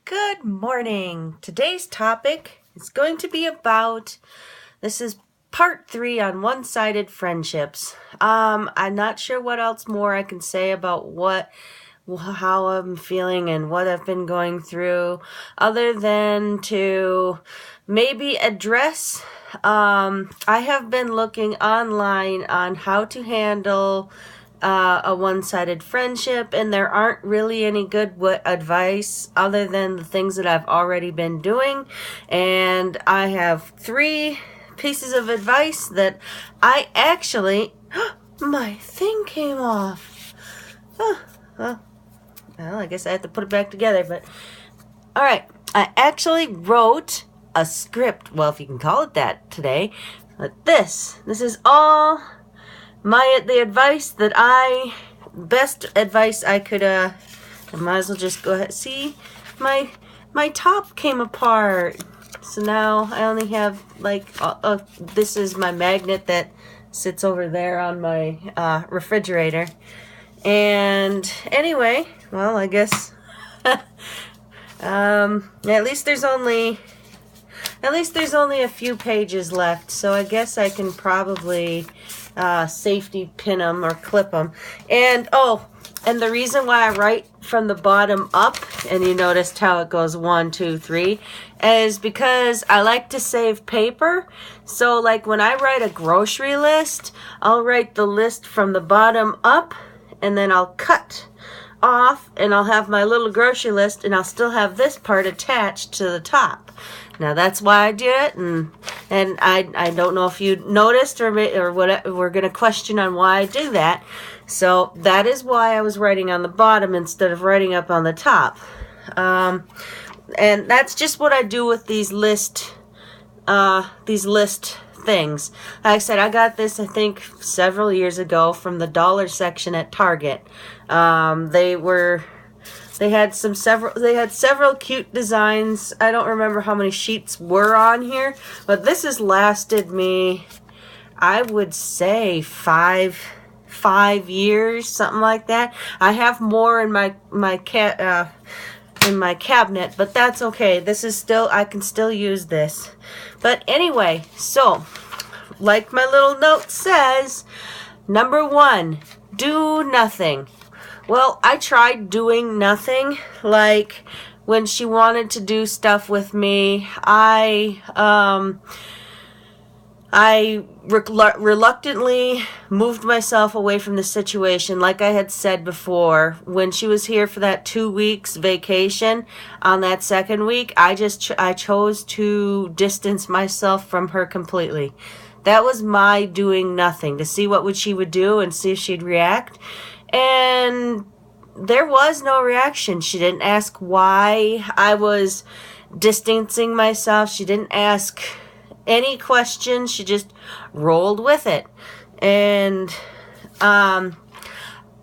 Good morning. Today's topic is going to be about, this is part 3 on one-sided friendships. I'm not sure what else more I can say about how I'm feeling and what I've been going through, other than to maybe address, I have been looking online on how to handle a one-sided friendship, and there aren't really any good advice other than the things that I've already been doing. And I have 3 pieces of advice that I actually my thing came off. Well, I guess I have to put it back together, but all right, I actually wrote a script, well, if you can call it that, today. But this is all the advice that best advice I could, I might as well just go ahead. See, my top came apart. So now I only have, this is my magnet that sits over there on my refrigerator. And anyway, well, I guess, at least there's only a few pages left, so I guess I can probably safety pin them or clip them. And the reason why I write from the bottom up, and you noticed how it goes 1, 2, 3, is because I like to save paper. So like when I write a grocery list, I'll write the list from the bottom up, and then I'll cut off, and I'll have my little grocery list, and I'll still have this part attached to the top. Now that's why I do it, and I don't know if you noticed or what. We're gonna question on why I do that. So that is why I was writing on the bottom instead of writing up on the top. And that's just what I do with these list things. Like I said, I got this, I think, several years ago from the dollar section at Target. They had several cute designs. I don't remember how many sheets were on here, but this has lasted me, I would say, five years, something like that. I have more in my cabinet, but that's okay. I can still use this. But anyway, so like my little note says, number 1, do nothing. Well, I tried doing nothing. Like when she wanted to do stuff with me, I reluctantly moved myself away from the situation. Like I had said before, when she was here for that 2 weeks vacation, on that second week, I chose to distance myself from her completely. That was my doing nothing, to see what she would do and see if she'd react. And there was no reaction. She didn't ask why I was distancing myself. She didn't ask any questions. She just rolled with it. And I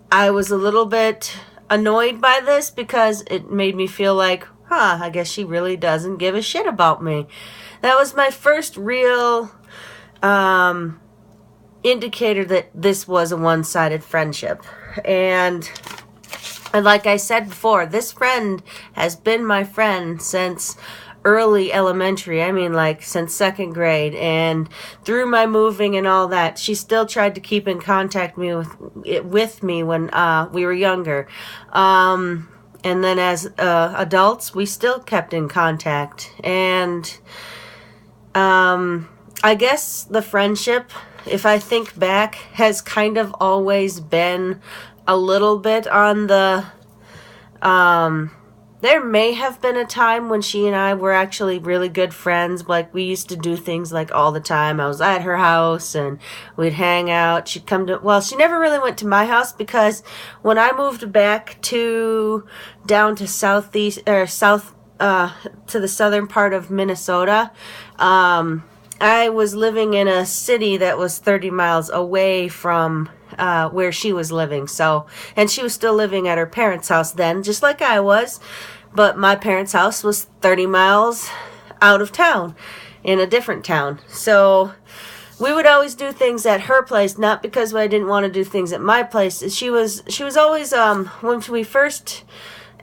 was a little bit annoyed by this because it made me feel like, I guess she really doesn't give a shit about me. That was my first real indicator that this was a one-sided friendship. And like I said before, this friend has been my friend since early elementary. I mean, like since 2nd grade, and through my moving and all that, she still tried to keep in contact with me when we were younger. And then as adults, we still kept in contact. And I guess the friendship, if I think back, has kind of always been a little bit on the, there may have been a time when she and I were actually really good friends. Like we used to do things like all the time. I was at her house and we'd hang out. She'd come she never really went to my house because when I moved back down to south, to the southern part of Minnesota, I was living in a city that was 30 miles away from where she was living. So, and she was still living at her parents' house then, just like I was. But my parents' house was 30 miles out of town, in a different town. So we would always do things at her place, not because I didn't want to do things at my place. She was always, when we first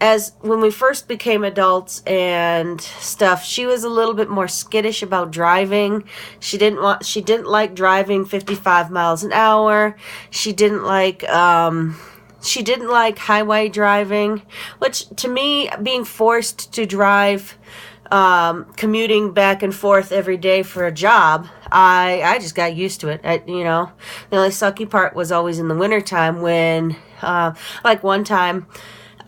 as when we first became adults and stuff, she was a little bit more skittish about driving. She didn't like driving 55 miles an hour. She didn't like highway driving, which to me, being forced to drive, commuting back and forth every day for a job, I just got used to it. The only sucky part was always in the wintertime when, like one time,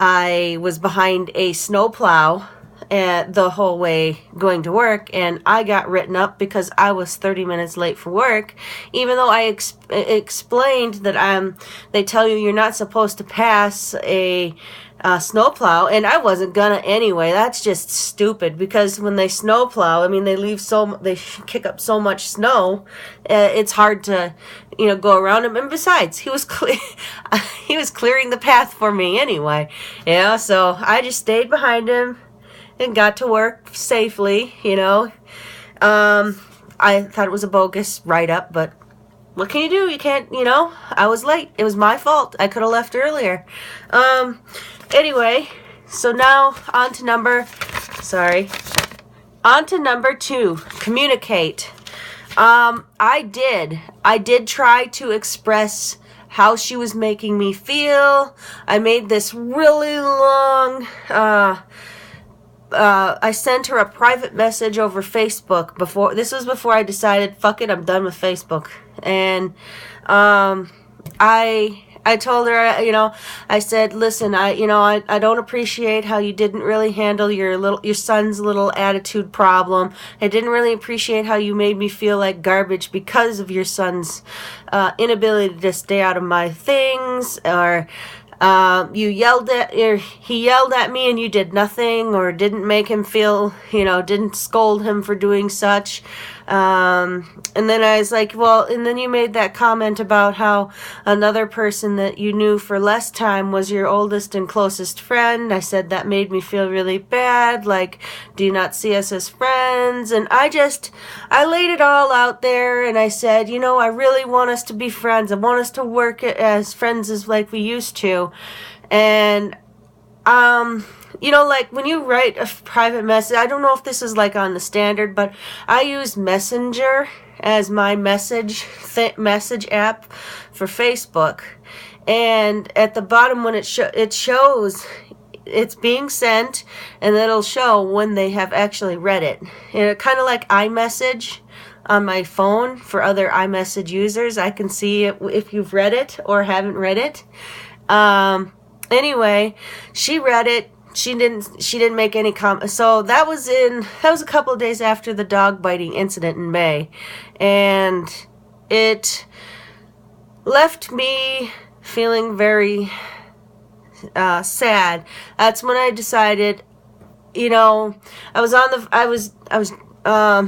I was behind a snowplow the whole way going to work, and I got written up because I was 30 minutes late for work, even though I explained that they tell you you're not supposed to pass a snowplow, and I wasn't gonna anyway. That's just stupid, because when they snowplow, I mean, they kick up so much snow, it's hard to, go around him. And besides, he was clearing the path for me anyway. So I just stayed behind him and got to work safely. I thought it was a bogus write-up, but what can you do? You can't, I was late. It was my fault. I could have left earlier. Anyway, so now on to number 2, communicate. I did try to express how she was making me feel. I made this really long, I sent her a private message over Facebook before I decided, fuck it, I'm done with Facebook. And, I told her, I said, listen, I don't appreciate how you didn't really handle your son's little attitude problem. I didn't really appreciate how you made me feel like garbage because of your son's inability to stay out of my things, or he yelled at me and you did nothing, or didn't make him feel, didn't scold him for doing such. And then I was like, well, and then you made that comment about how another person that you knew for less time was your oldest and closest friend. I said that made me feel really bad. Like, do you not see us as friends? And I laid it all out there, and I said, I really want us to be friends. I want us to work as friends as like we used to. And, like when you write a private message, I don't know if this is like on the standard, but I use Messenger as my message app for Facebook. And at the bottom, when it shows it's being sent, and it'll show when they have actually read it. And kind of like iMessage on my phone for other iMessage users. I can see if you've read it or haven't read it. Anyway, she read it. She didn't make any comment. So that was a couple of days after the dog biting incident in May. And it left me feeling very sad. That's when I decided, I was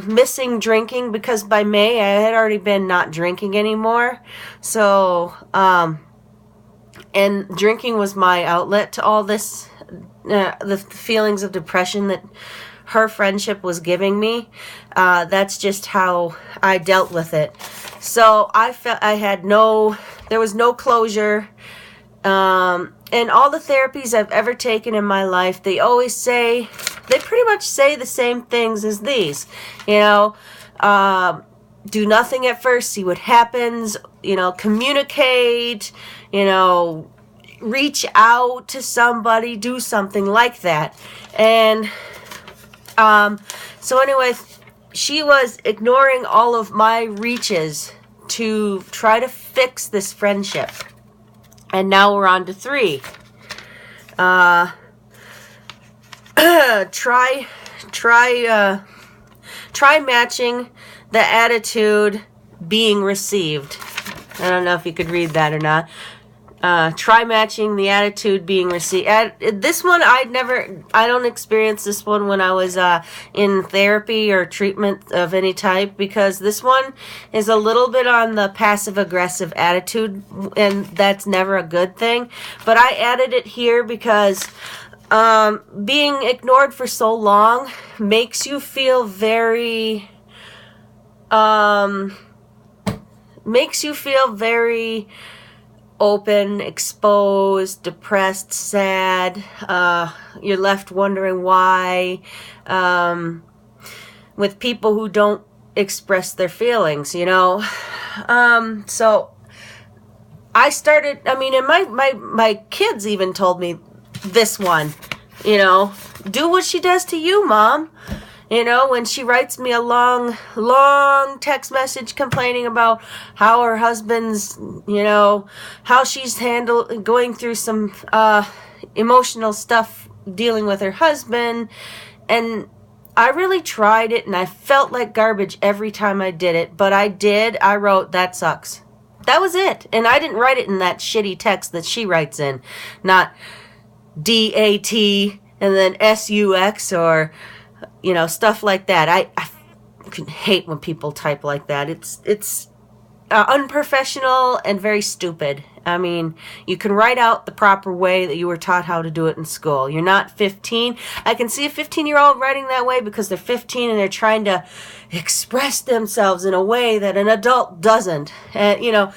missing drinking, because by May I had already been not drinking anymore. So, and drinking was my outlet to all this, the feelings of depression that her friendship was giving me. That's just how I dealt with it. So I felt there was no closure. And all the therapies I've ever taken in my life, they pretty much say the same things as these. Do nothing at first, see what happens, communicate, reach out to somebody, do something like that. And so anyway, she was ignoring all of my reaches to try to fix this friendship. And now we're on to 3. Try matching the attitude being received. I don't know if you could read that or not. Try matching the attitude being received. This one, I don't experience this one when I was in therapy or treatment of any type, because this one is a little bit on the passive-aggressive attitude, and that's never a good thing. But I added it here because being ignored for so long makes you feel very open, exposed, depressed, sad. You're left wondering why. With people who don't express their feelings, you know. So I started, I mean, and my kids even told me this one, you know, do what she does to you, Mom. You know, when she writes me a long text message complaining about how her husband's, you know, how she's going through some emotional stuff dealing with her husband. And I really tried it, and I felt like garbage every time I did it. But I wrote, that sucks. That was it. And I didn't write it in that shitty text that she writes in. Not DAT and then SUX or, you know, stuff like that. I hate when people type like that. It's unprofessional and very stupid. I mean, you can write out the proper way that you were taught how to do it in school. You're not 15. I can see a 15-year-old writing that way because they're 15 and they're trying to express themselves in a way that an adult doesn't. And, you know,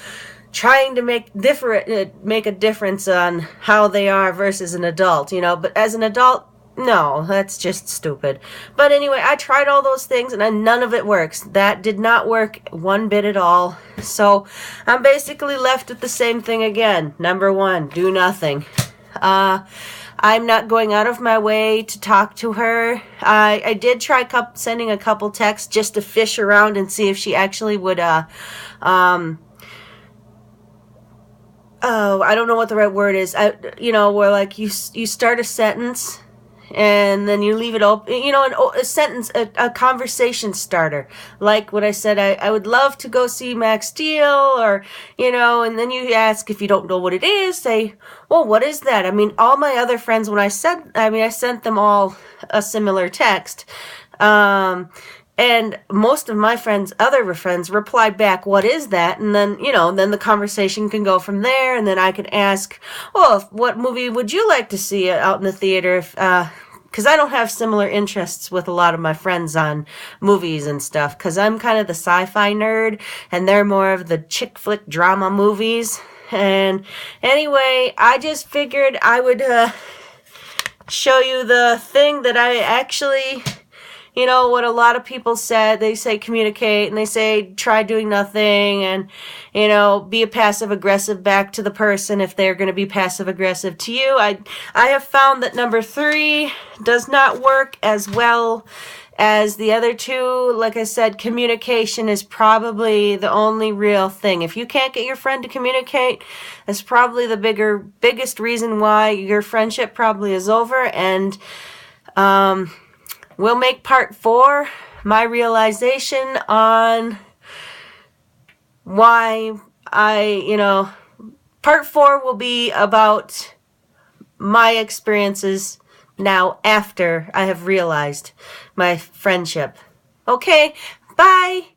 trying to make a difference on how they are versus an adult, you know. But as an adult, no, that's just stupid. But anyway, I tried all those things and none of it works. That did not work one bit at all. So I'm basically left with the same thing again. Number one, do nothing. I'm not going out of my way to talk to her. I did try sending a couple texts just to fish around and see if she actually would, oh, I don't know what the right word is. You know, where like you start a sentence and then you leave it open, you know, a sentence, a conversation starter. Like what I said, I would love to go see Max Steel, or, you know, and then you ask, if you don't know what it is, say, well, what is that? I mean, all my other friends, I sent them all a similar text. And most of my other friends replied back, what is that? And then, you know, then the conversation can go from there. And then I can ask, well, what movie would you like to see out in the theater? Because I don't have similar interests with a lot of my friends on movies and stuff. Because I'm kind of the sci-fi nerd, and they're more of the chick flick drama movies. And anyway, I just figured I would show you the thing that I actually... You know, what a lot of people said, they say communicate, and they say try doing nothing, and, you know, be a passive-aggressive back to the person if they're going to be passive-aggressive to you. I have found that number 3 does not work as well as the other two. Like I said, communication is probably the only real thing. If you can't get your friend to communicate, that's probably the biggest reason why your friendship probably is over, and, we'll make part 4, my realization on why part 4 will be about my experiences now after I have realized my friendship. Okay, bye!